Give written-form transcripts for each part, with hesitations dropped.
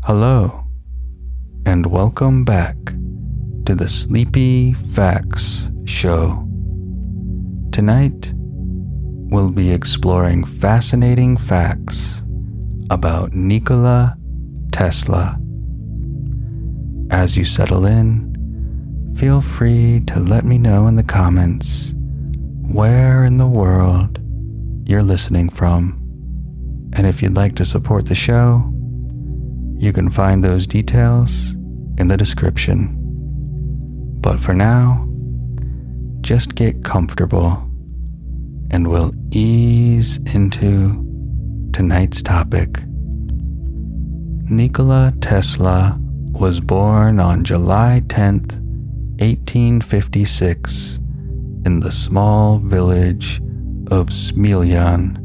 Hello, and welcome back to the Sleepy Facts Show. Tonight, we'll be exploring fascinating facts about Nikola Tesla. As you settle in, feel free to let me know in the comments where in the world you're listening from. And if you'd like to support the show, you can find those details in the description. But for now, just get comfortable and we'll ease into tonight's topic. Nikola Tesla was born on July 10th, 1856 in the small village of Smiljan,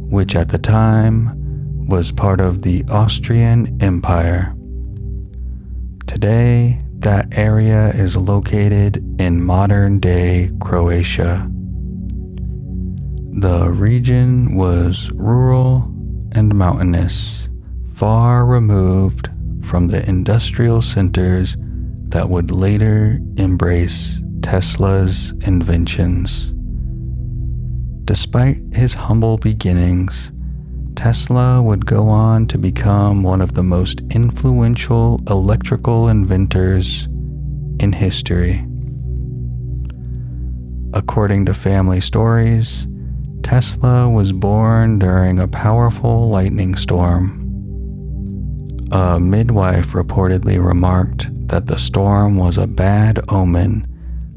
which at the time was part of the Austrian Empire. Today, that area is located in modern-day Croatia. The region was rural and mountainous, far removed from the industrial centers that would later embrace Tesla's inventions. Despite his humble beginnings, Tesla would go on to become one of the most influential electrical inventors in history. According to family stories, Tesla was born during a powerful lightning storm. A midwife reportedly remarked that the storm was a bad omen,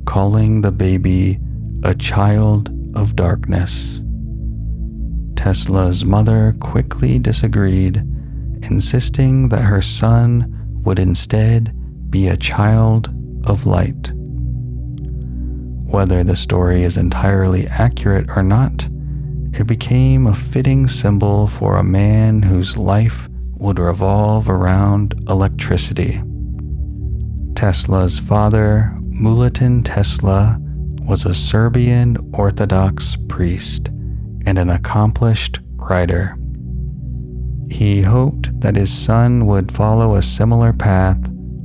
calling the baby a child of darkness. Tesla's mother quickly disagreed, insisting that her son would instead be a child of light. Whether the story is entirely accurate or not, it became a fitting symbol for a man whose life would revolve around electricity. Tesla's father, Milutin Tesla, was a Serbian Orthodox priest and an accomplished writer. He hoped that his son would follow a similar path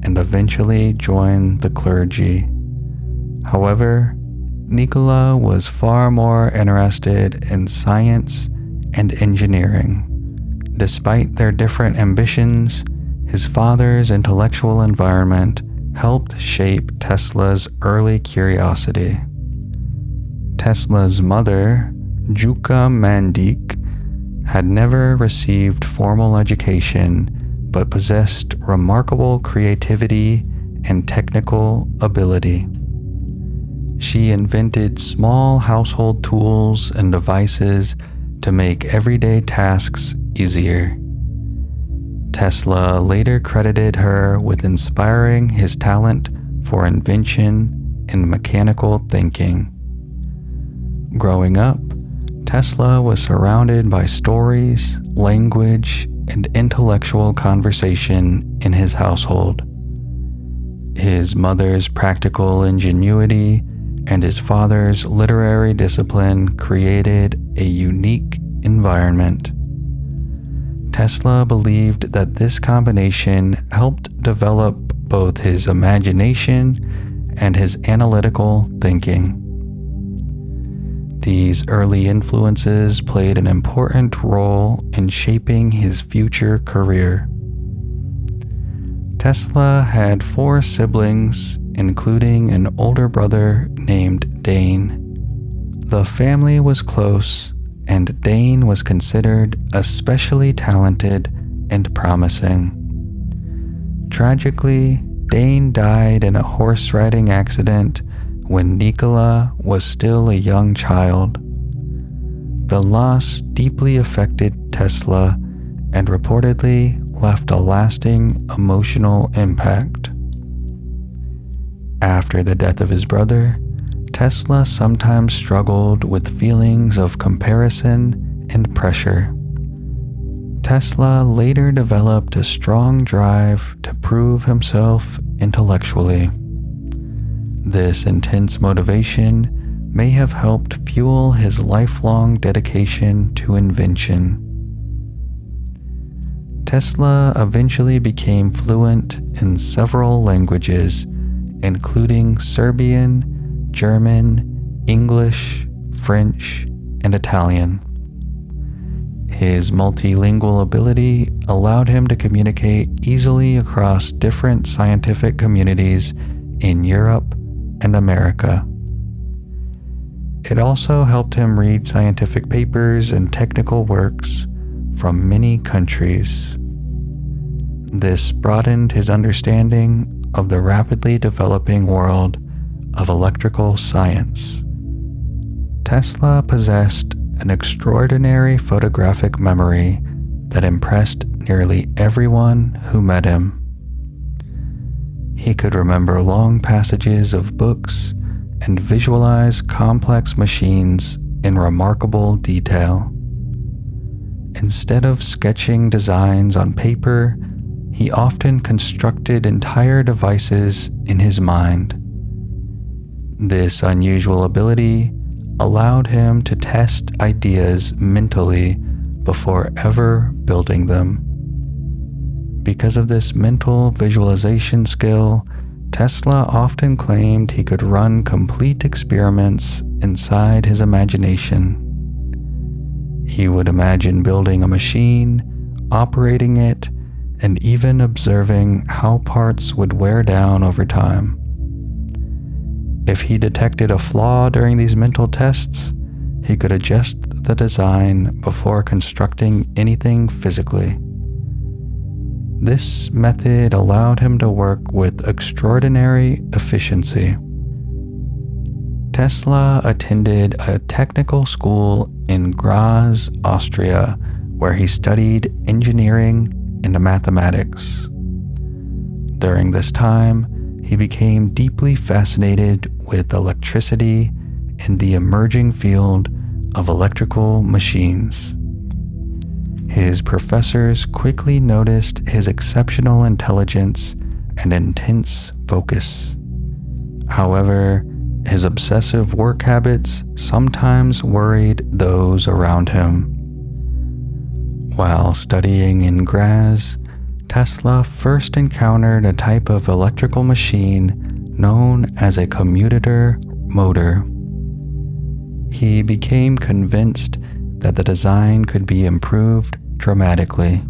and eventually join the clergy. However, Nikola was far more interested in science and engineering. Despite their different ambitions, his father's intellectual environment helped shape Tesla's early curiosity. Tesla's mother, Juka Mandik, had never received formal education but possessed remarkable creativity and technical ability. She invented small household tools and devices to make everyday tasks easier. Tesla later credited her with inspiring his talent for invention and mechanical thinking. Growing up, Tesla was surrounded by stories, language, and intellectual conversation in his household. His mother's practical ingenuity and his father's literary discipline created a unique environment. Tesla believed that this combination helped develop both his imagination and his analytical thinking. These early influences played an important role in shaping his future career. Tesla had 4 siblings, including an older brother named Dane. The family was close, and Dane was considered especially talented and promising. Tragically, Dane died in a horse riding accident when Nikola was still a young child. The loss deeply affected Tesla and reportedly left a lasting emotional impact. After the death of his brother, Tesla sometimes struggled with feelings of comparison and pressure. Tesla later developed a strong drive to prove himself intellectually. This intense motivation may have helped fuel his lifelong dedication to invention. Tesla eventually became fluent in several languages, including Serbian, German, English, French, and Italian. His multilingual ability allowed him to communicate easily across different scientific communities in Europe and America. It also helped him read scientific papers and technical works from many countries. This broadened his understanding of the rapidly developing world of electrical science. Tesla possessed an extraordinary photographic memory that impressed nearly everyone who met him. He could remember long passages of books and visualize complex machines in remarkable detail. Instead of sketching designs on paper, he often constructed entire devices in his mind. This unusual ability allowed him to test ideas mentally before ever building them. Because of this mental visualization skill, Tesla often claimed he could run complete experiments inside his imagination. He would imagine building a machine, operating it, and even observing how parts would wear down over time. If he detected a flaw during these mental tests, he could adjust the design before constructing anything physically. This method allowed him to work with extraordinary efficiency. Tesla attended a technical school in Graz, Austria, where he studied engineering and mathematics. During this time, he became deeply fascinated with electricity and the emerging field of electrical machines. His professors quickly noticed his exceptional intelligence and intense focus. However, his obsessive work habits sometimes worried those around him. While studying in Graz, Tesla first encountered a type of electrical machine known as a commutator motor. He became convinced that the design could be improved dramatically.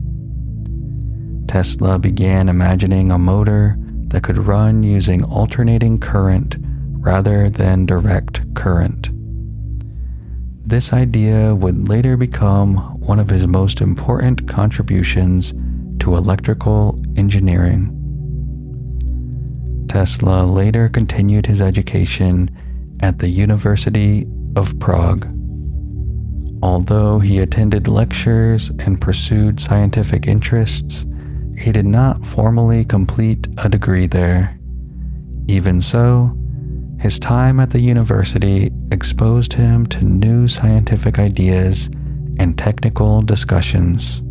Tesla began imagining a motor that could run using alternating current rather than direct current. This idea would later become one of his most important contributions to electrical engineering. Tesla later continued his education at the University of Prague. Although he attended lectures and pursued scientific interests, he did not formally complete a degree there. Even so, his time at the university exposed him to new scientific ideas and technical discussions.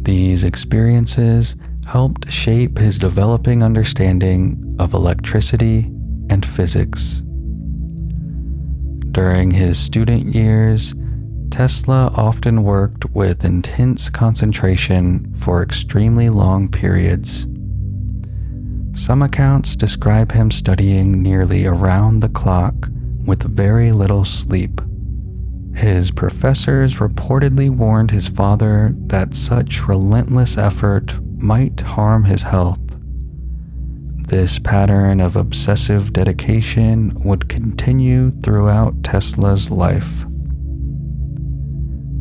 These experiences helped shape his developing understanding of electricity and physics. During his student years, Tesla often worked with intense concentration for extremely long periods. Some accounts describe him studying nearly around the clock with very little sleep. His professors reportedly warned his father that such relentless effort might harm his health. This pattern of obsessive dedication would continue throughout Tesla's life.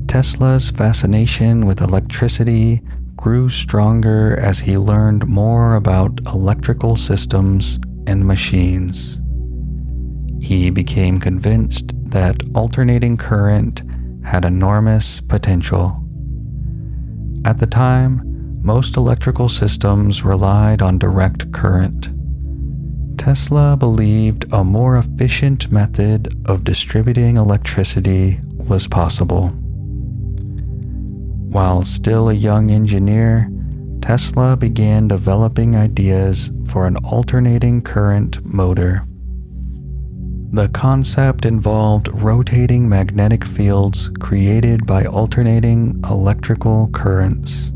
Tesla's fascination with electricity grew stronger as he learned more about electrical systems and machines. He became convinced that alternating current had enormous potential. At the time, most electrical systems relied on direct current. Tesla believed a more efficient method of distributing electricity was possible. While still a young engineer, Tesla began developing ideas for an alternating current motor. The concept involved rotating magnetic fields created by alternating electrical currents.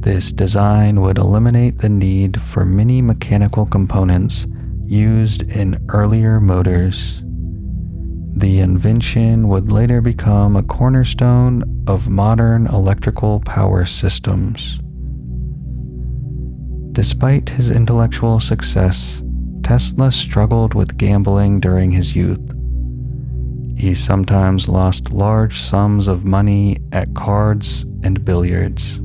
This design would eliminate the need for many mechanical components used in earlier motors. The invention would later become a cornerstone of modern electrical power systems. Despite his intellectual success, Tesla struggled with gambling during his youth. He sometimes lost large sums of money at cards and billiards.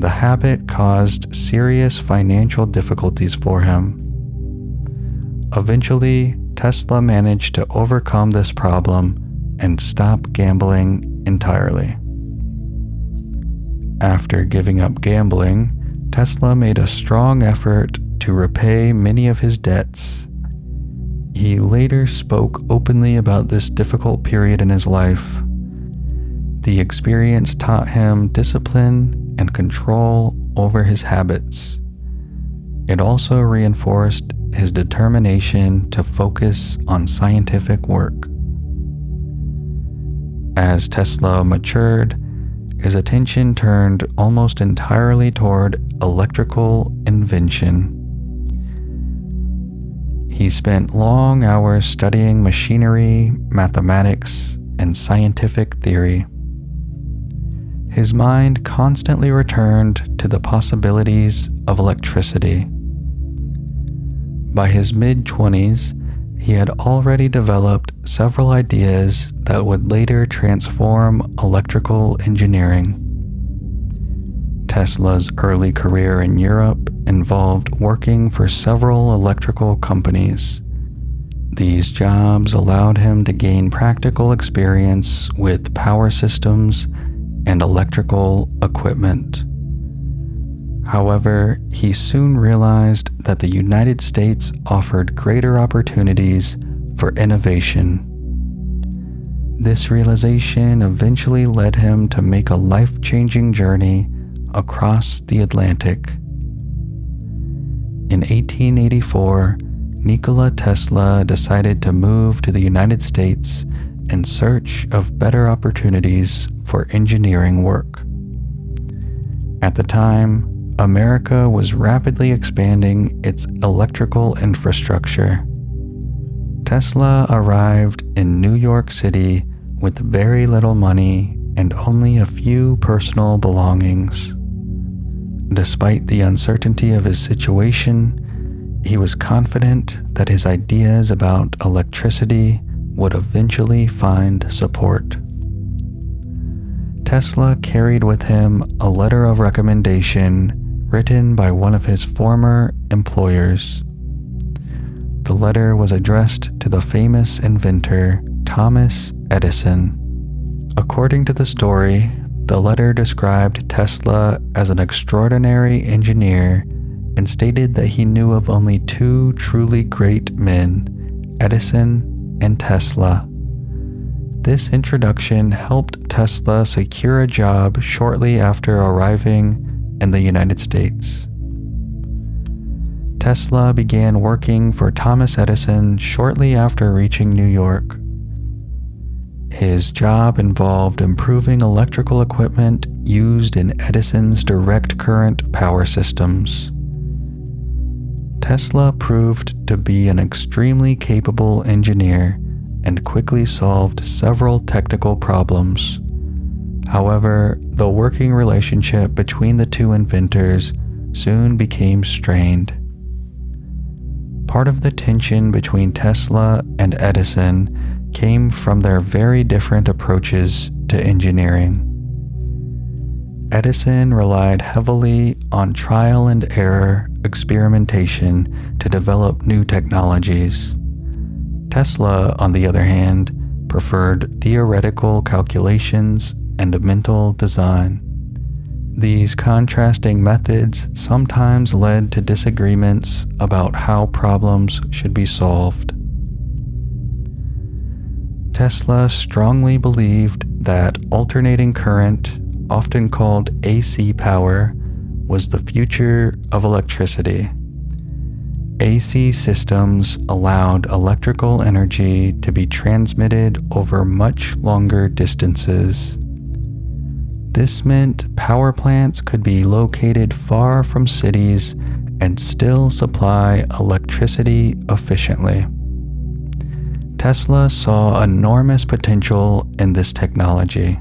The habit caused serious financial difficulties for him. Eventually, Tesla managed to overcome this problem and stop gambling entirely. After giving up gambling, Tesla made a strong effort to repay many of his debts. He later spoke openly about this difficult period in his life. The experience taught him discipline and control over his habits. It also reinforced his determination to focus on scientific work. As Tesla matured, his attention turned almost entirely toward electrical invention. He spent long hours studying machinery, mathematics, and scientific theory. His mind constantly returned to the possibilities of electricity. By his mid-20s, he had already developed several ideas that would later transform electrical engineering. Tesla's early career in Europe involved working for several electrical companies. These jobs allowed him to gain practical experience with power systems and electrical equipment. However, he soon realized that the United States offered greater opportunities for innovation. This realization eventually led him to make a life-changing journey across the Atlantic. In 1884, Nikola Tesla decided to move to the United States in search of better opportunities for engineering work. At the time, America was rapidly expanding its electrical infrastructure. Tesla arrived in New York City with very little money and only a few personal belongings. Despite the uncertainty of his situation, he was confident that his ideas about electricity would eventually find support. Tesla carried with him a letter of recommendation written by one of his former employers. The letter was addressed to the famous inventor Thomas Edison. According to the story, the letter described Tesla as an extraordinary engineer and stated that he knew of only two truly great men, Edison and Tesla. This introduction helped Tesla secure a job shortly after arriving in the United States. Tesla began working for Thomas Edison shortly after reaching New York. His job involved improving electrical equipment used in Edison's direct current power systems. Tesla proved to be an extremely capable engineer and quickly solved several technical problems. However, the working relationship between the two inventors soon became strained. Part of the tension between Tesla and Edison came from their very different approaches to engineering. Edison relied heavily on trial and error experimentation to develop new technologies. Tesla, on the other hand, preferred theoretical calculations and mental design. These contrasting methods sometimes led to disagreements about how problems should be solved. Tesla strongly believed that alternating current, often called AC power, was the future of electricity. AC systems allowed electrical energy to be transmitted over much longer distances. This meant power plants could be located far from cities and still supply electricity efficiently. Tesla saw enormous potential in this technology.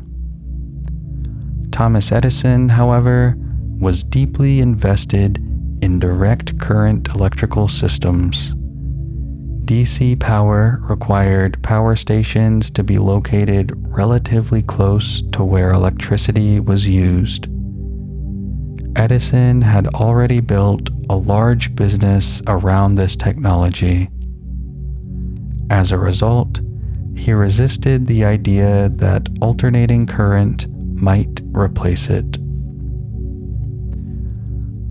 Thomas Edison, however, was deeply invested in direct current electrical systems. DC power required power stations to be located relatively close to where electricity was used. Edison had already built a large business around this technology. As a result, he resisted the idea that alternating current might replace it.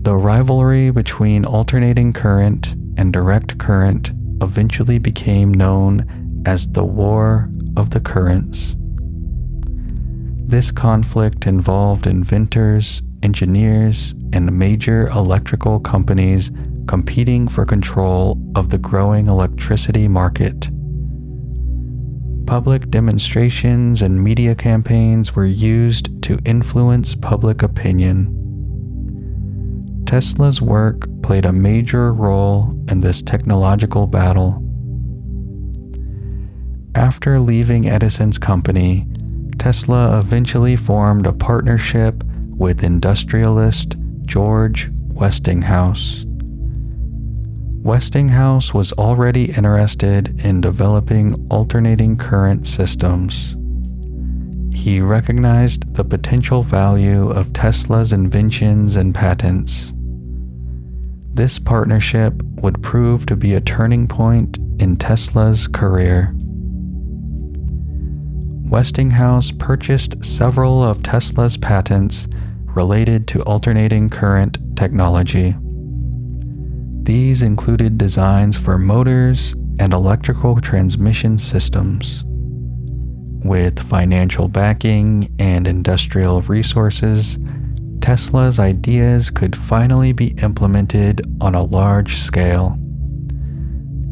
The rivalry between alternating current and direct current eventually became known as the War of the Currents. This conflict involved inventors, engineers, and major electrical companies competing for control of the growing electricity market. Public demonstrations and media campaigns were used to influence public opinion. Tesla's work played a major role in this technological battle. After leaving Edison's company, Tesla eventually formed a partnership with industrialist George Westinghouse. Westinghouse was already interested in developing alternating current systems. He recognized the potential value of Tesla's inventions and patents. This partnership would prove to be a turning point in Tesla's career. Westinghouse purchased several of Tesla's patents related to alternating current technology. These included designs for motors and electrical transmission systems. With financial backing and industrial resources, Tesla's ideas could finally be implemented on a large scale.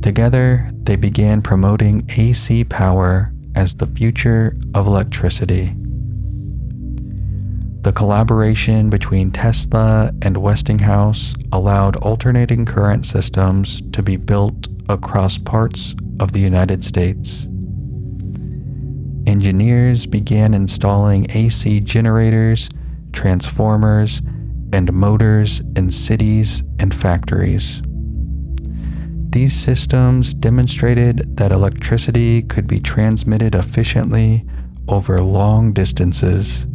Together, they began promoting AC power as the future of electricity. The collaboration between Tesla and Westinghouse allowed alternating current systems to be built across parts of the United States. Engineers began installing AC generators, transformers, and motors in cities and factories. These systems demonstrated that electricity could be transmitted efficiently over long distances.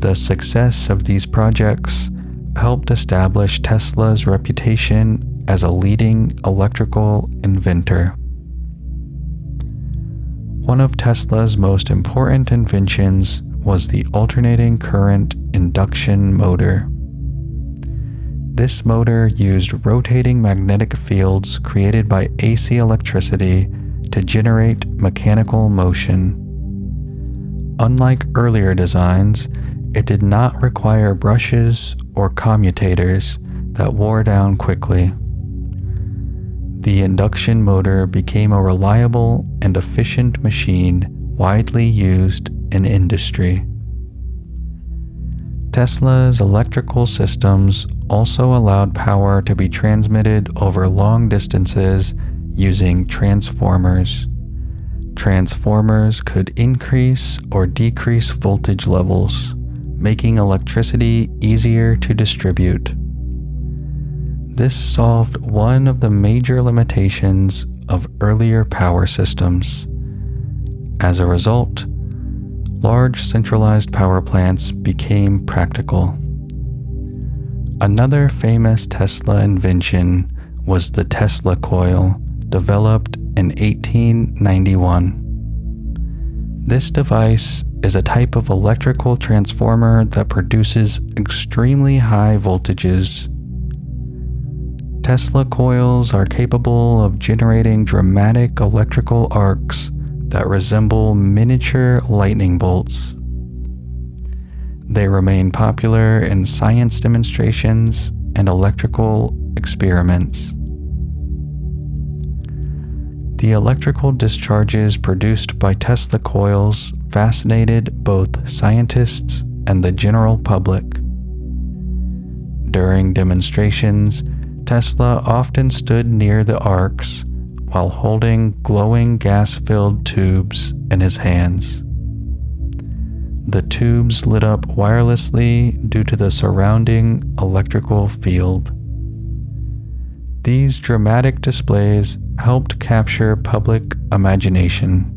The success of these projects helped establish Tesla's reputation as a leading electrical inventor. One of Tesla's most important inventions was the alternating current induction motor. This motor used rotating magnetic fields created by AC electricity to generate mechanical motion. Unlike earlier designs, it did not require brushes or commutators that wore down quickly. The induction motor became a reliable and efficient machine widely used in industry. Tesla's electrical systems also allowed power to be transmitted over long distances using transformers. Transformers could increase or decrease voltage levels, making electricity easier to distribute. This solved one of the major limitations of earlier power systems. As a result, large centralized power plants became practical. Another famous Tesla invention was the Tesla coil, developed in 1891. This device is a type of electrical transformer that produces extremely high voltages. Tesla coils are capable of generating dramatic electrical arcs that resemble miniature lightning bolts. They remain popular in science demonstrations and electrical experiments. The electrical discharges produced by Tesla coils fascinated both scientists and the general public. During demonstrations, Tesla often stood near the arcs while holding glowing gas-filled tubes in his hands. The tubes lit up wirelessly due to the surrounding electrical field. These dramatic displays helped capture public imagination.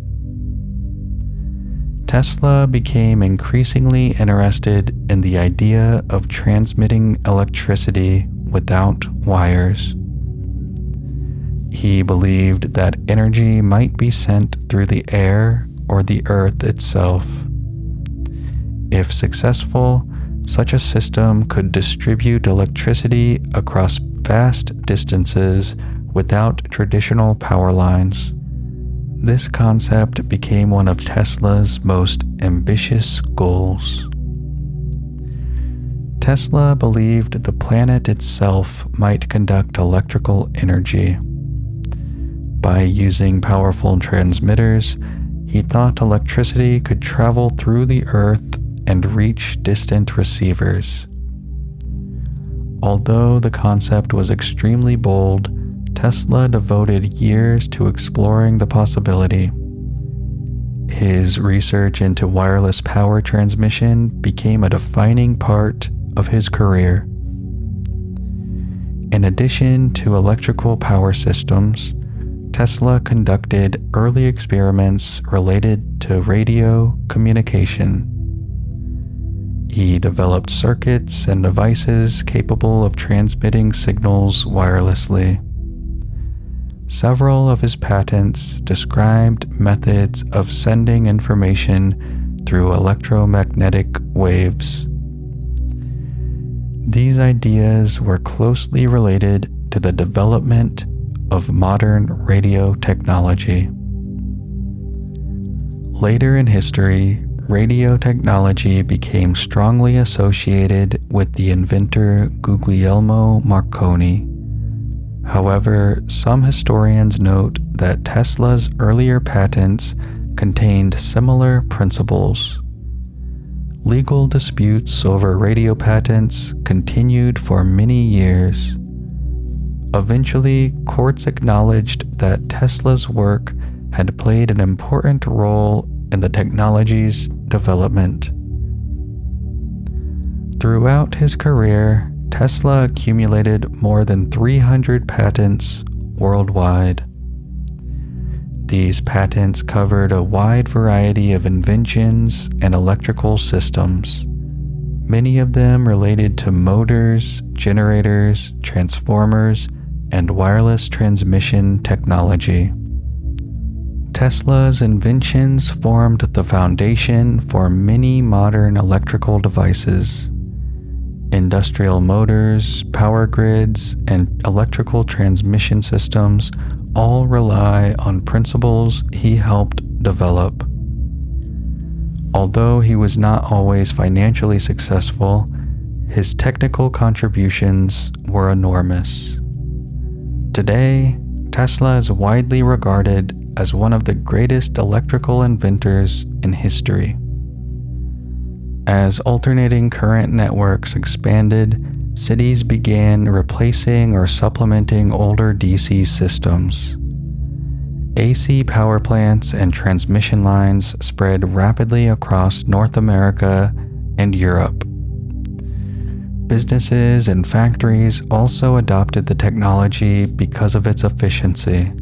Tesla became increasingly interested in the idea of transmitting electricity without wires. He believed that energy might be sent through the air or the earth itself. If successful, such a system could distribute electricity across vast distances without traditional power lines. This concept became one of Tesla's most ambitious goals. Tesla believed the planet itself might conduct electrical energy. By using powerful transmitters, he thought electricity could travel through the earth and reach distant receivers. Although the concept was extremely bold, Tesla devoted years to exploring the possibility. His research into wireless power transmission became a defining part of his career. In addition to electrical power systems, Tesla conducted early experiments related to radio communication. He developed circuits and devices capable of transmitting signals wirelessly. Several of his patents described methods of sending information through electromagnetic waves. These ideas were closely related to the development of modern radio technology. Later in history, radio technology became strongly associated with the inventor Guglielmo Marconi. However, some historians note that Tesla's earlier patents contained similar principles. Legal disputes over radio patents continued for many years. Eventually, courts acknowledged that Tesla's work had played an important role in the technology's development. Throughout his career, Tesla accumulated more than 300 patents worldwide. These patents covered a wide variety of inventions and electrical systems, many of them related to motors, generators, transformers, and wireless transmission technology. Tesla's inventions formed the foundation for many modern electrical devices. Industrial motors, power grids, and electrical transmission systems all rely on principles he helped develop. Although he was not always financially successful, his technical contributions were enormous. Today, Tesla is widely regarded as one of the greatest electrical inventors in history. As alternating current networks expanded, cities began replacing or supplementing older DC systems. AC power plants and transmission lines spread rapidly across North America and Europe. Businesses and factories also adopted the technology because of its efficiency.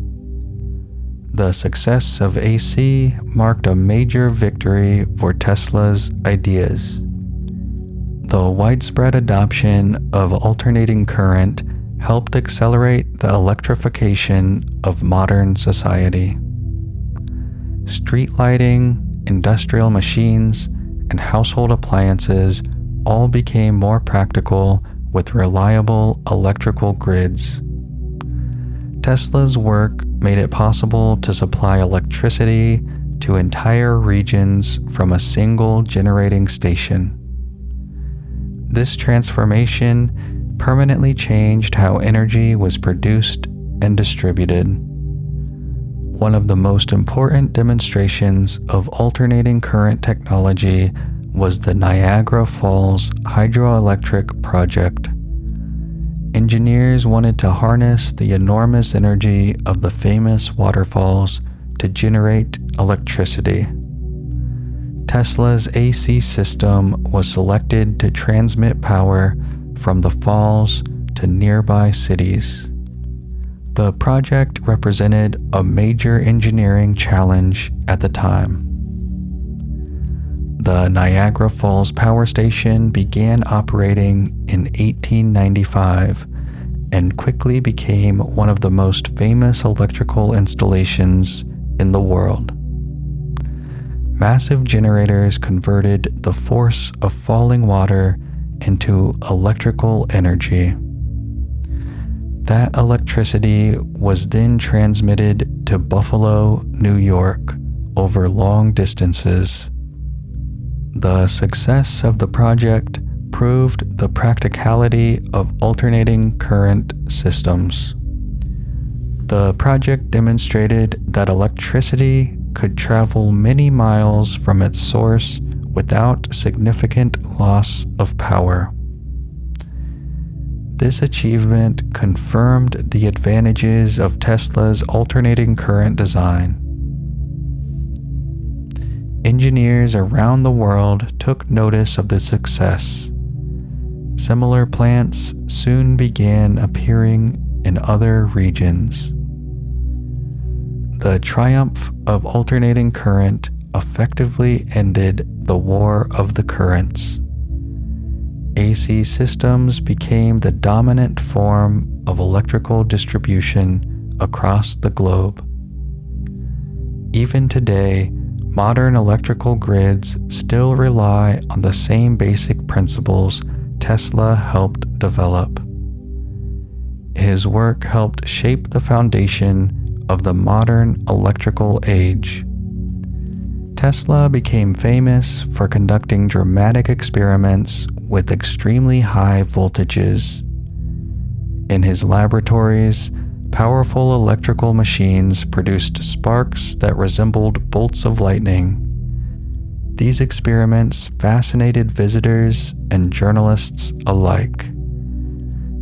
The success of AC marked a major victory for Tesla's ideas. The widespread adoption of alternating current helped accelerate the electrification of modern society. Street lighting, industrial machines, and household appliances all became more practical with reliable electrical grids. Tesla's work made it possible to supply electricity to entire regions from a single generating station. This transformation permanently changed how energy was produced and distributed. one of the most important demonstrations of alternating current technology was the Niagara Falls hydroelectric project. Engineers wanted to harness the enormous energy of the famous waterfalls to generate electricity. Tesla's AC system was selected to transmit power from the falls to nearby cities. The project represented a major engineering challenge at the time. The Niagara Falls Power Station began operating in 1895 and quickly became one of the most famous electrical installations in the world. Massive generators converted the force of falling water into electrical energy. That electricity was then transmitted to Buffalo, New York, over long distances. The success of the project proved the practicality of alternating current systems. The project demonstrated that electricity could travel many miles from its source without significant loss of power. This achievement confirmed the advantages of Tesla's alternating current design. Engineers around the world took notice of the success. Similar plants soon began appearing in other regions. The triumph of alternating current effectively ended the War of the Currents. AC systems became the dominant form of electrical distribution across the globe. Even today, modern electrical grids still rely on the same basic principles Tesla helped develop. His work helped shape the foundation of the modern electrical age. Tesla became famous for conducting dramatic experiments with extremely high voltages. In his laboratories, powerful electrical machines produced sparks that resembled bolts of lightning. These experiments fascinated visitors and journalists alike.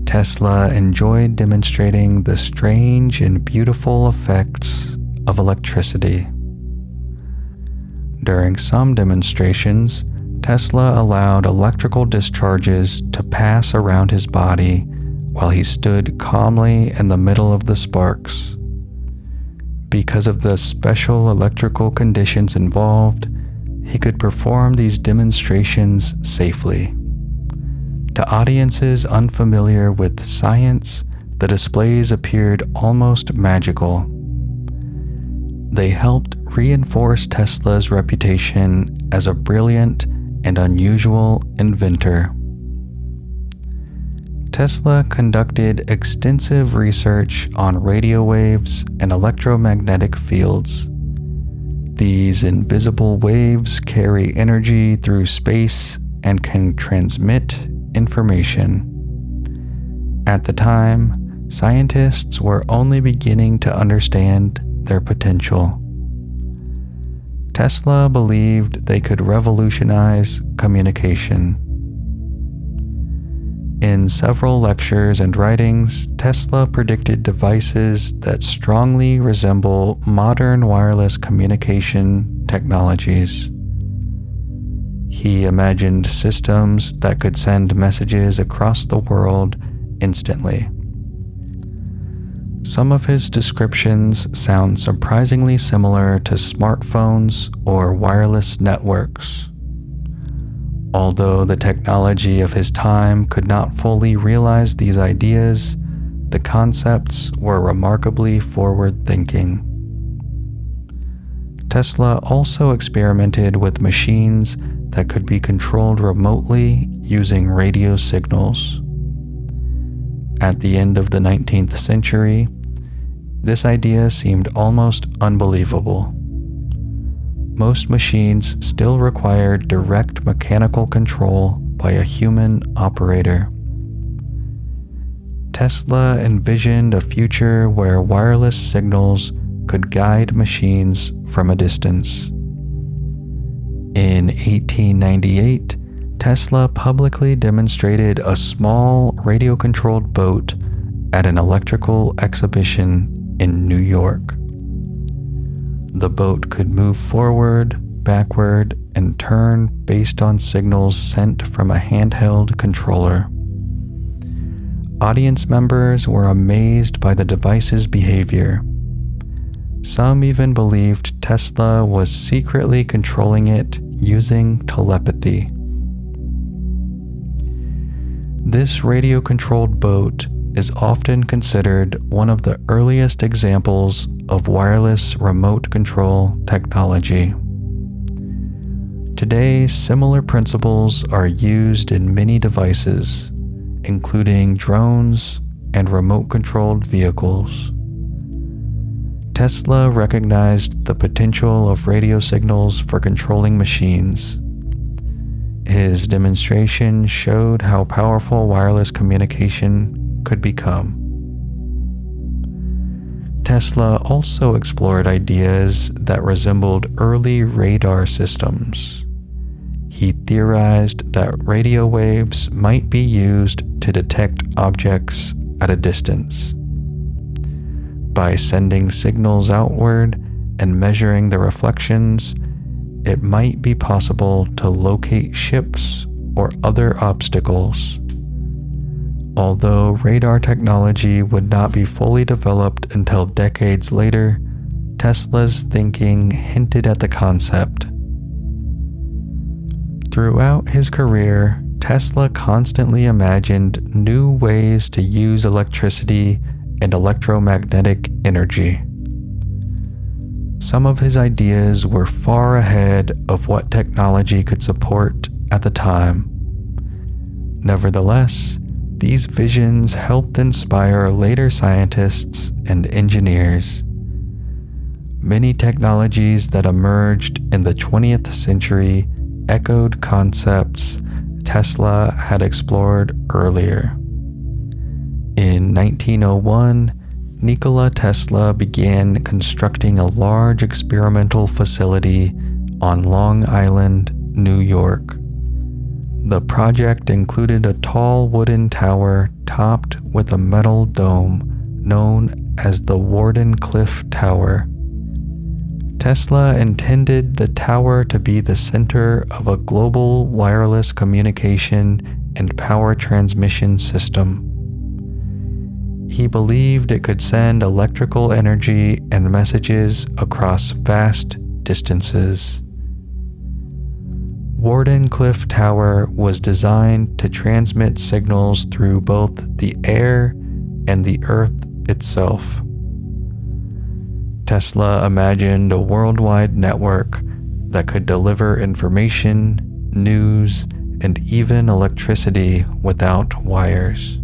Tesla enjoyed demonstrating the strange and beautiful effects of electricity. During some demonstrations, Tesla allowed electrical discharges to pass around his body while he stood calmly in the middle of the sparks. Because of the special electrical conditions involved, he could perform these demonstrations safely. To audiences unfamiliar with science, the displays appeared almost magical. They helped reinforce Tesla's reputation as a brilliant and unusual inventor. Tesla conducted extensive research on radio waves and electromagnetic fields. These invisible waves carry energy through space and can transmit information. At the time, scientists were only beginning to understand their potential. Tesla believed they could revolutionize communication. In several lectures and writings, Tesla predicted devices that strongly resemble modern wireless communication technologies. He imagined systems that could send messages across the world instantly. Some of his descriptions sound surprisingly similar to smartphones or wireless networks. Although the technology of his time could not fully realize these ideas, the concepts were remarkably forward-thinking. Tesla also experimented with machines that could be controlled remotely using radio signals. At the end of the 19th century, this idea seemed almost unbelievable. Most machines still required direct mechanical control by a human operator. Tesla envisioned a future where wireless signals could guide machines from a distance. In 1898, Tesla publicly demonstrated a small radio-controlled boat at an electrical exhibition in New York. The boat could move forward, backward, and turn based on signals sent from a handheld controller. Audience members were amazed by the device's behavior. Some even believed Tesla was secretly controlling it using telepathy. This radio-controlled boat is often considered one of the earliest examples of wireless remote control technology. Today, similar principles are used in many devices, including drones and remote-controlled vehicles. Tesla recognized the potential of radio signals for controlling machines. His demonstration showed how powerful wireless communication could become. Tesla also explored ideas that resembled early radar systems. He theorized that radio waves might be used to detect objects at a distance. By sending signals outward and measuring the reflections, it might be possible to locate ships or other obstacles. Although radar technology would not be fully developed until decades later, Tesla's thinking hinted at the concept. Throughout his career, Tesla constantly imagined new ways to use electricity and electromagnetic energy. Some of his ideas were far ahead of what technology could support at the time. Nevertheless, these visions helped inspire later scientists and engineers. Many technologies that emerged in the 20th century echoed concepts Tesla had explored earlier. In 1901, Nikola Tesla began constructing a large experimental facility on Long Island, New York. The project included a tall wooden tower topped with a metal dome known as the Wardenclyffe Tower. Tesla intended the tower to be the center of a global wireless communication and power transmission system. He believed it could send electrical energy and messages across vast distances. Wardenclyffe Tower was designed to transmit signals through both the air and the earth itself. Tesla imagined a worldwide network that could deliver information, news, and even electricity without wires.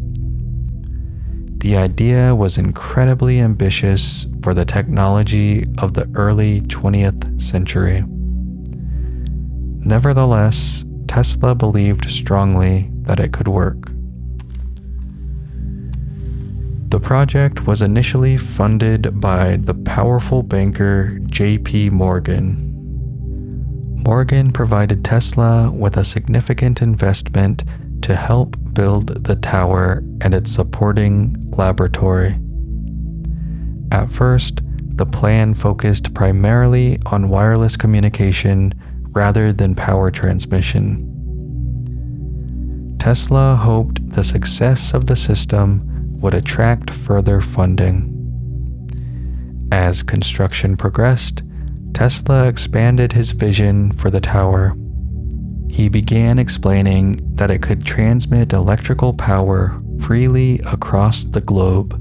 The idea was incredibly ambitious for the technology of the early 20th century. Nevertheless, Tesla believed strongly that it could work. The project was initially funded by the powerful banker J.P. Morgan. Morgan provided Tesla with a significant investment to help build the tower and its supporting laboratory. At first, the plan focused primarily on wireless communication rather than power transmission. Tesla hoped the success of the system would attract further funding. As construction progressed, Tesla expanded his vision for the tower. He began explaining that it could transmit electrical power freely across the globe.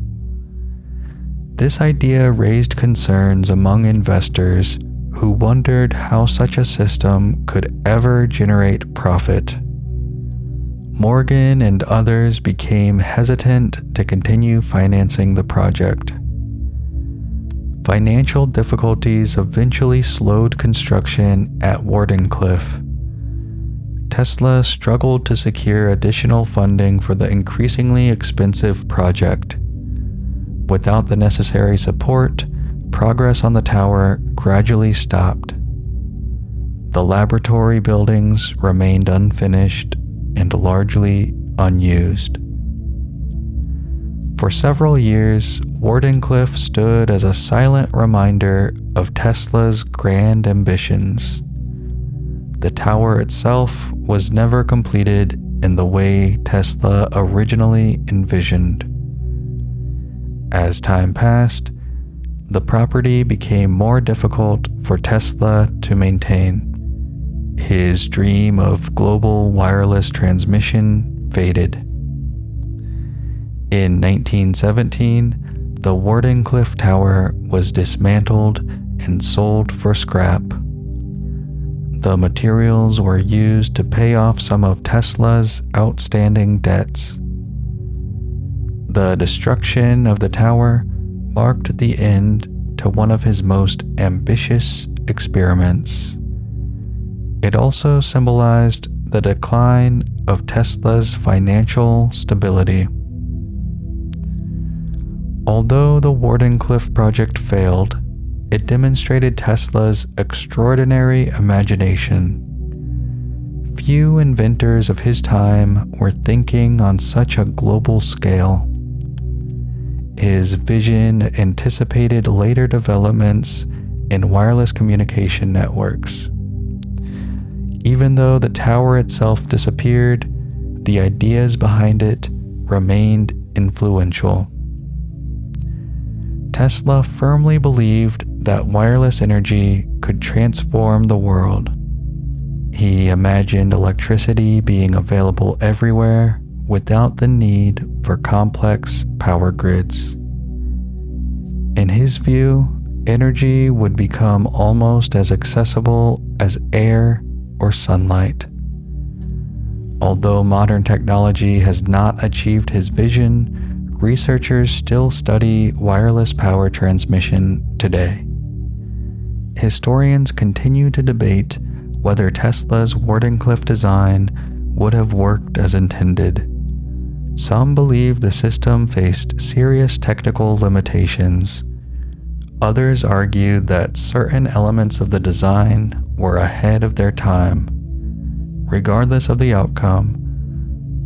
This idea raised concerns among investors who wondered how such a system could ever generate profit. Morgan and others became hesitant to continue financing the project. Financial difficulties eventually slowed construction at Wardenclyffe. Tesla struggled to secure additional funding for the increasingly expensive project. Without the necessary support, progress on the tower gradually stopped. The laboratory buildings remained unfinished and largely unused. For several years, Wardenclyffe stood as a silent reminder of Tesla's grand ambitions. The tower itself was never completed in the way Tesla originally envisioned. As time passed, the property became more difficult for Tesla to maintain. His dream of global wireless transmission faded. In 1917, the Wardenclyffe Tower was dismantled and sold for scrap. The materials were used to pay off some of Tesla's outstanding debts. The destruction of the tower marked the end to one of his most ambitious experiments. It also symbolized the decline of Tesla's financial stability. Although the Wardenclyffe project failed, it demonstrated Tesla's extraordinary imagination. Few inventors of his time were thinking on such a global scale. His vision anticipated later developments in wireless communication networks. Even though the tower itself disappeared, the ideas behind it remained influential. Tesla firmly believed that wireless energy could transform the world. He imagined electricity being available everywhere without the need for complex power grids. In his view, energy would become almost as accessible as air or sunlight. Although modern technology has not achieved his vision, researchers still study wireless power transmission today. Historians continue to debate whether Tesla's Wardenclyffe design would have worked as intended. Some believe the system faced serious technical limitations. Others argue that certain elements of the design were ahead of their time. Regardless of the outcome,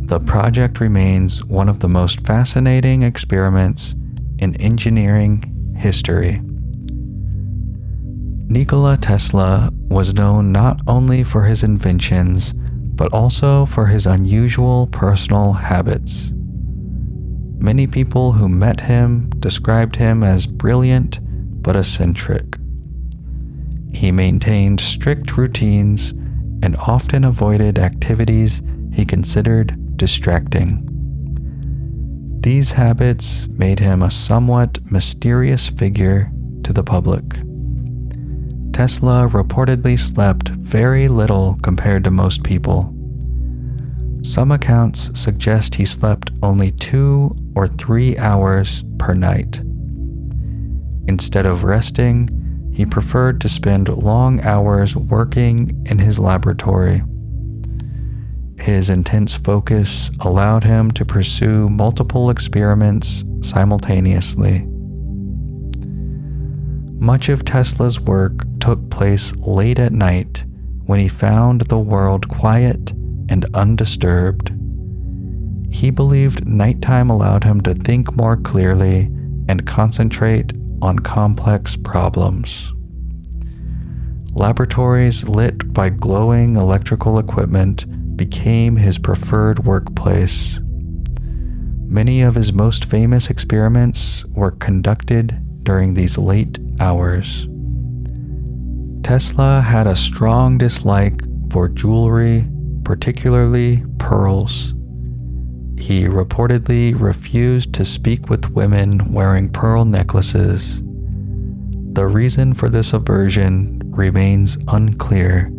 the project remains one of the most fascinating experiments in engineering history. Nikola Tesla was known not only for his inventions, but also for his unusual personal habits. Many people who met him described him as brilliant but eccentric. He maintained strict routines and often avoided activities he considered distracting. These habits made him a somewhat mysterious figure to the public. Tesla reportedly slept very little compared to most people. Some accounts suggest he slept only 2 or 3 hours per night. Instead of resting, he preferred to spend long hours working in his laboratory. His intense focus allowed him to pursue multiple experiments simultaneously. Much of Tesla's work took place late at night when he found the world quiet and undisturbed. He believed nighttime allowed him to think more clearly and concentrate on complex problems. Laboratories lit by glowing electrical equipment became his preferred workplace. Many of his most famous experiments were conducted during these late hours. Tesla had a strong dislike for jewelry, particularly pearls. He reportedly refused to speak with women wearing pearl necklaces. The reason for this aversion remains unclear,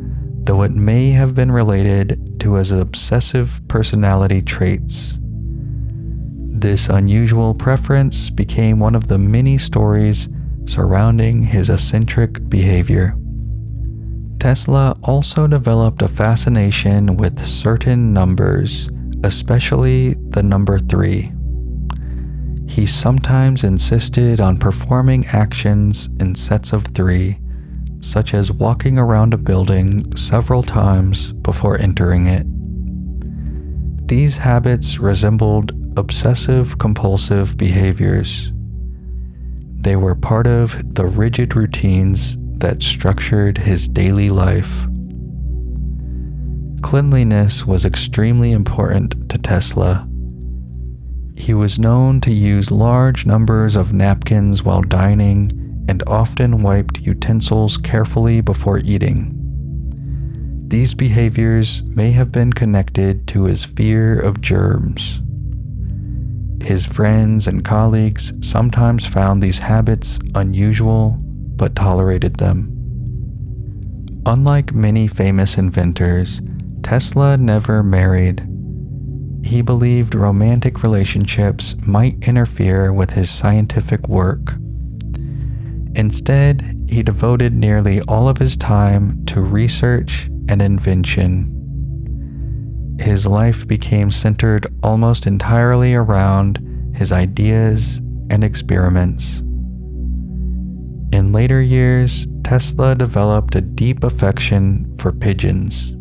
though it may have been related to his obsessive personality traits. This unusual preference became one of the many stories surrounding his eccentric behavior. Tesla also developed a fascination with certain numbers, especially the number 3. He sometimes insisted on performing actions in sets of 3, such as walking around a building several times before entering it. These habits resembled obsessive-compulsive behaviors. They were part of the rigid routines that structured his daily life. Cleanliness was extremely important to Tesla. He was known to use large numbers of napkins while dining and often wiped utensils carefully before eating. These behaviors may have been connected to his fear of germs. His friends and colleagues sometimes found these habits unusual but tolerated them. Unlike many famous inventors, Tesla never married. He believed romantic relationships might interfere with his scientific work. Instead, he devoted nearly all of his time to research and invention. His life became centered almost entirely around his ideas and experiments. In later years, Tesla developed a deep affection for pigeons.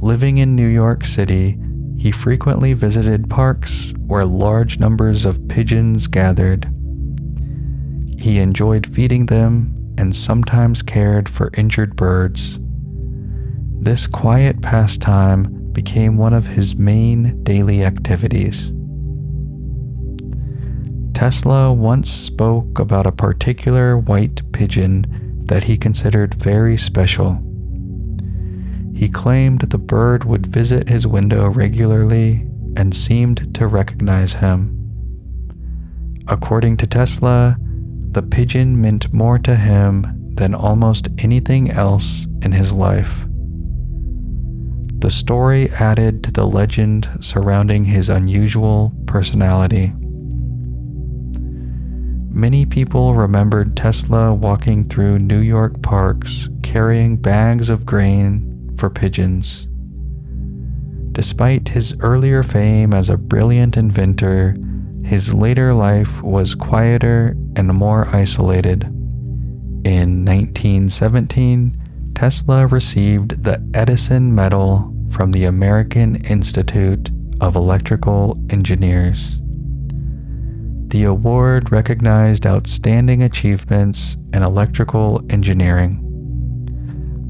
Living in New York City, he frequently visited parks where large numbers of pigeons gathered. He enjoyed feeding them and sometimes cared for injured birds. This quiet pastime became one of his main daily activities. Tesla once spoke about a particular white pigeon that he considered very special. He claimed the bird would visit his window regularly and seemed to recognize him. According to Tesla, the pigeon meant more to him than almost anything else in his life. The story added to the legend surrounding his unusual personality. Many people remembered Tesla walking through New York parks carrying bags of grain for pigeons. Despite his earlier fame as a brilliant inventor, his later life was quieter and more isolated. In 1917, Tesla received the Edison Medal from the American Institute of Electrical Engineers. The award recognized outstanding achievements in electrical engineering.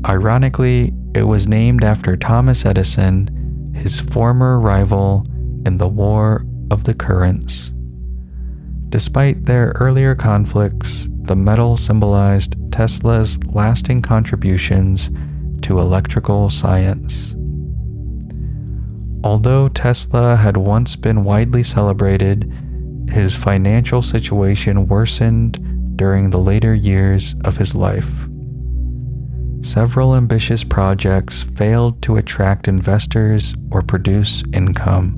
Ironically, it was named after Thomas Edison, his former rival in the War of the Currents. Despite their earlier conflicts, the medal symbolized Tesla's lasting contributions to electrical science. Although Tesla had once been widely celebrated, his financial situation worsened during the later years of his life. Several ambitious projects failed to attract investors or produce income.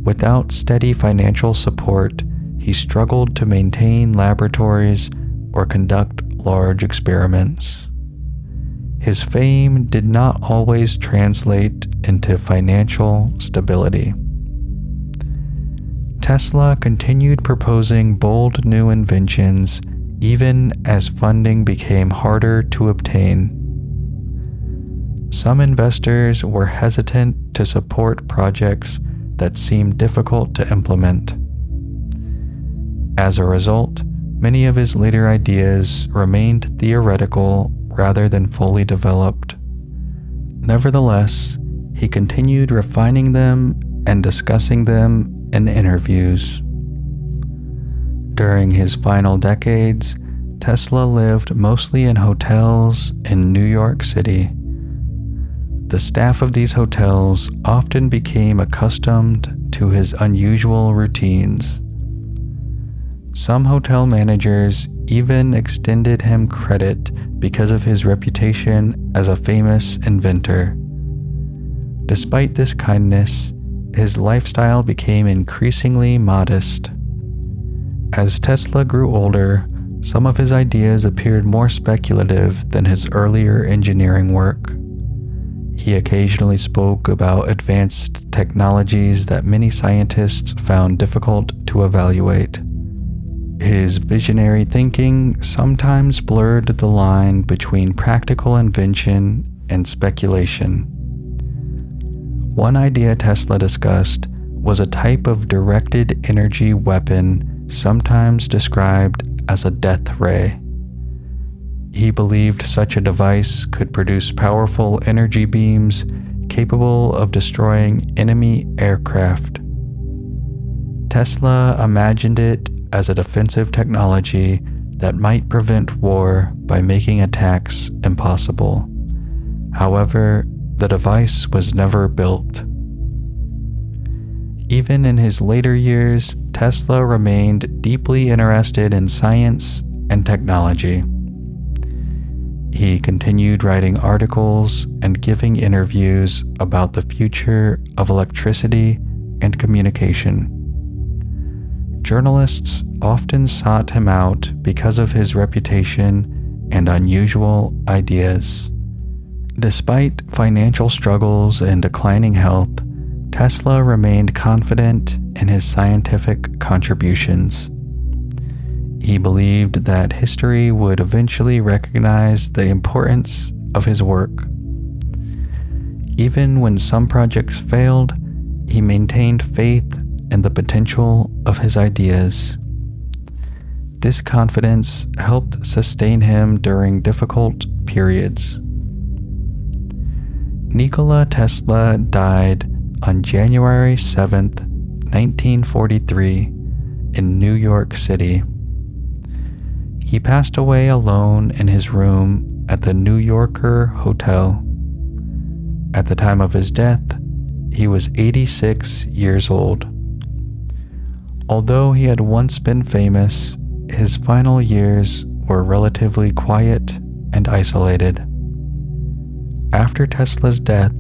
Without steady financial support, he struggled to maintain laboratories or conduct large experiments. His fame did not always translate into financial stability. Tesla continued proposing bold new inventions even as funding became harder to obtain. Some investors were hesitant to support projects that seemed difficult to implement. As a result, many of his later ideas remained theoretical rather than fully developed. Nevertheless, he continued refining them and discussing them in interviews. During his final decades, Tesla lived mostly in hotels in New York City. The staff of these hotels often became accustomed to his unusual routines. Some hotel managers even extended him credit because of his reputation as a famous inventor. Despite this kindness, his lifestyle became increasingly modest. As Tesla grew older, some of his ideas appeared more speculative than his earlier engineering work. He occasionally spoke about advanced technologies that many scientists found difficult to evaluate. His visionary thinking sometimes blurred the line between practical invention and speculation. One idea Tesla discussed was a type of directed energy weapon, sometimes described as a death ray. He believed such a device could produce powerful energy beams capable of destroying enemy aircraft. Tesla imagined it as a defensive technology that might prevent war by making attacks impossible. However, the device was never built. Even in his later years, Tesla remained deeply interested in science and technology. He continued writing articles and giving interviews about the future of electricity and communication. Journalists often sought him out because of his reputation and unusual ideas. Despite financial struggles and declining health, Tesla remained confident in his scientific contributions. He believed that history would eventually recognize the importance of his work. Even when some projects failed, he maintained faith in the potential of his ideas. This confidence helped sustain him during difficult periods. Nikola Tesla died on January 7th, 1943, in New York City. He passed away alone in his room at the New Yorker Hotel. At the time of his death, he was 86 years old. Although he had once been famous, his final years were relatively quiet and isolated. After Tesla's death,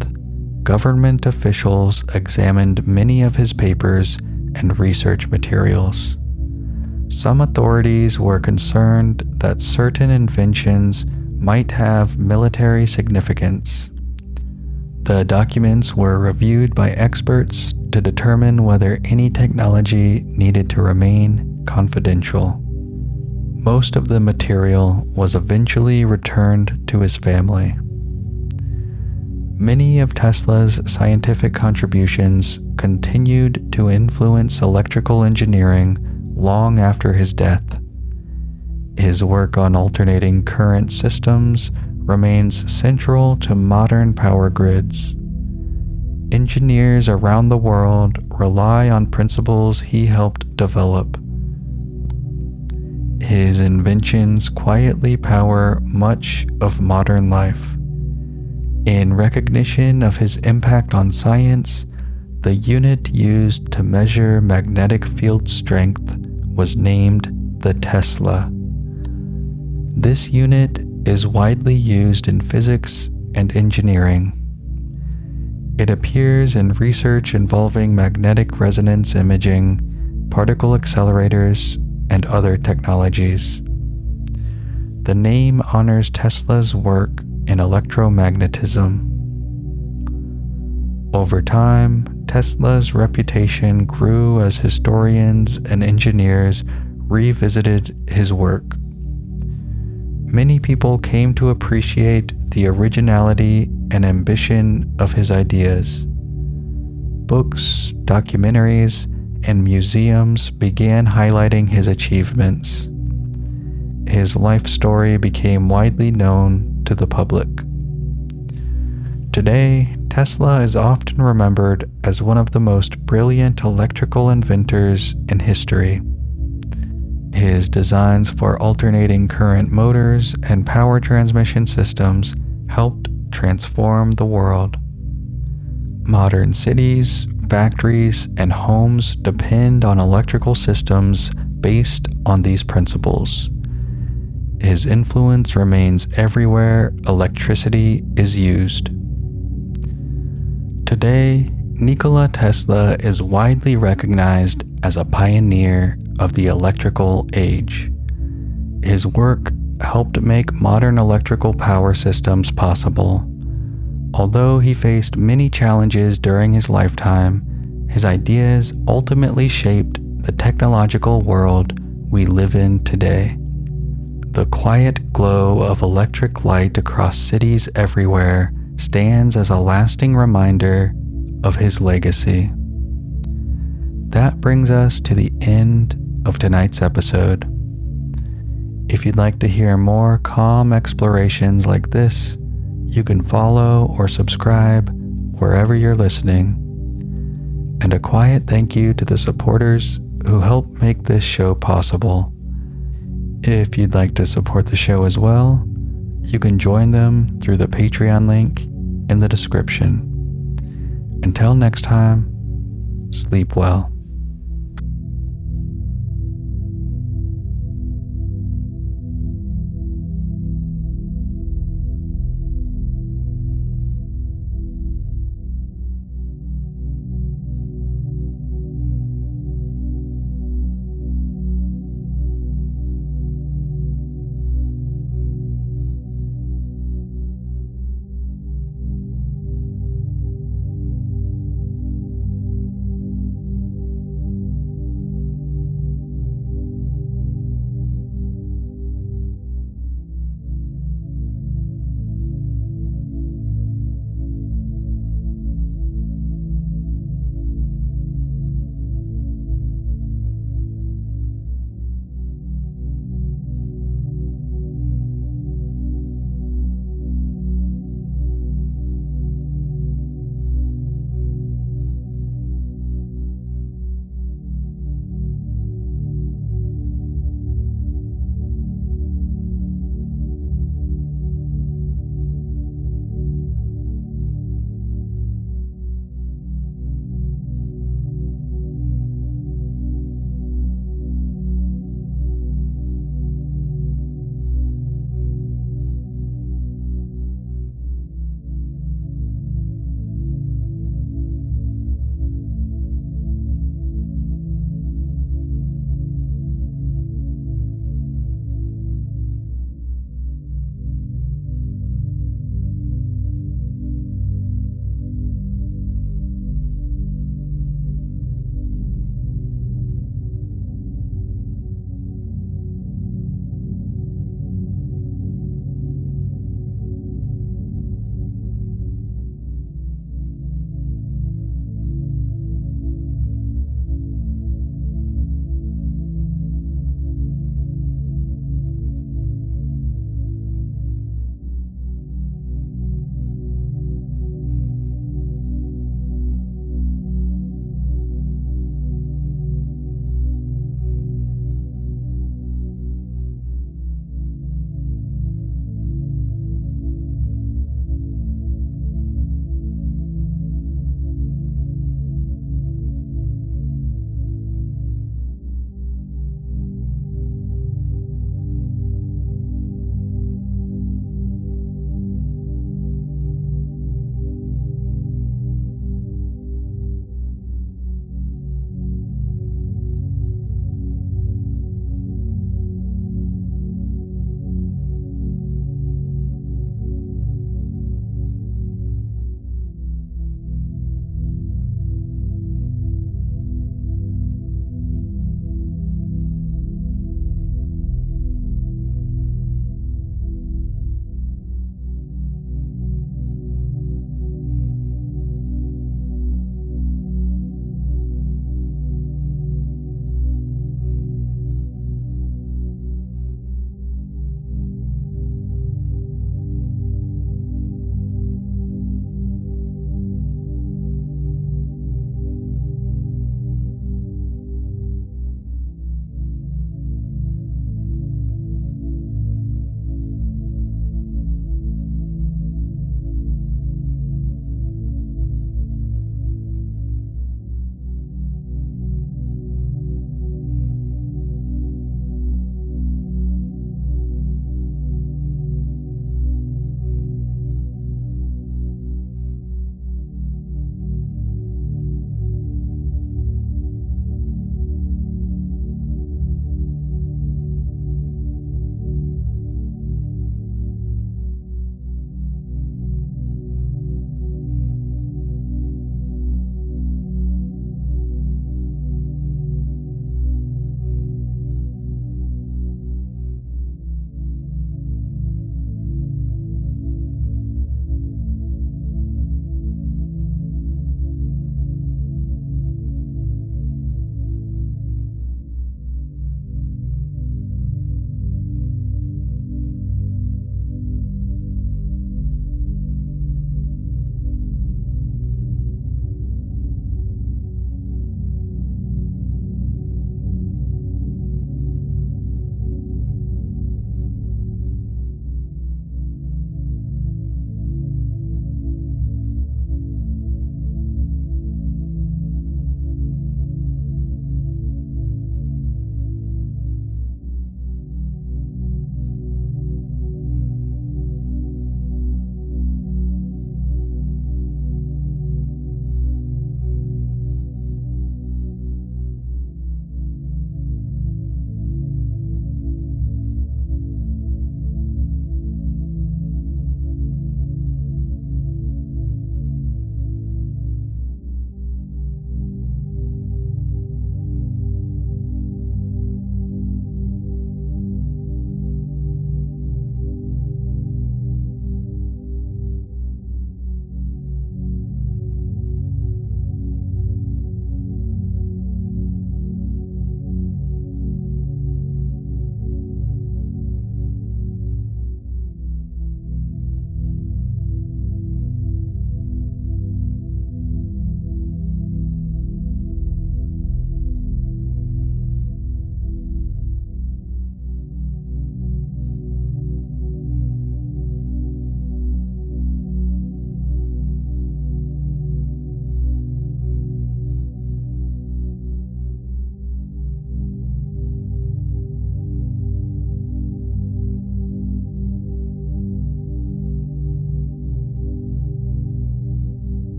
government officials examined many of his papers and research materials. Some authorities were concerned that certain inventions might have military significance. The documents were reviewed by experts to determine whether any technology needed to remain confidential. Most of the material was eventually returned to his family. Many of Tesla's scientific contributions continued to influence electrical engineering long after his death. His work on alternating current systems remains central to modern power grids. Engineers around the world rely on principles he helped develop. His inventions quietly power much of modern life. In recognition of his impact on science, the unit used to measure magnetic field strength was named the Tesla. This unit is widely used in physics and engineering. It appears in research involving magnetic resonance imaging, particle accelerators, and other technologies. The name honors Tesla's work in electromagnetism. Over time, Tesla's reputation grew as historians and engineers revisited his work. Many people came to appreciate the originality and ambition of his ideas. Books, documentaries, and museums began highlighting his achievements. His life story became widely known to the public. Today, Tesla is often remembered as one of the most brilliant electrical inventors in history. His designs for alternating current motors and power transmission systems helped transform the world. Modern cities, factories, and homes depend on electrical systems based on these principles. His influence remains everywhere electricity is used. Today, Nikola Tesla is widely recognized as a pioneer of the electrical age. His work helped make modern electrical power systems possible, Although he faced many challenges during his lifetime, his ideas ultimately shaped the technological world we live in today. The quiet glow of electric light across cities everywhere stands as a lasting reminder of his legacy. That brings us to the end of tonight's episode. If you'd like to hear more calm explorations like this, you can follow or subscribe wherever you're listening. And a quiet thank you to the supporters who help make this show possible. If you'd like to support the show as well, you can join them through the Patreon link in the description. Until next time, sleep well.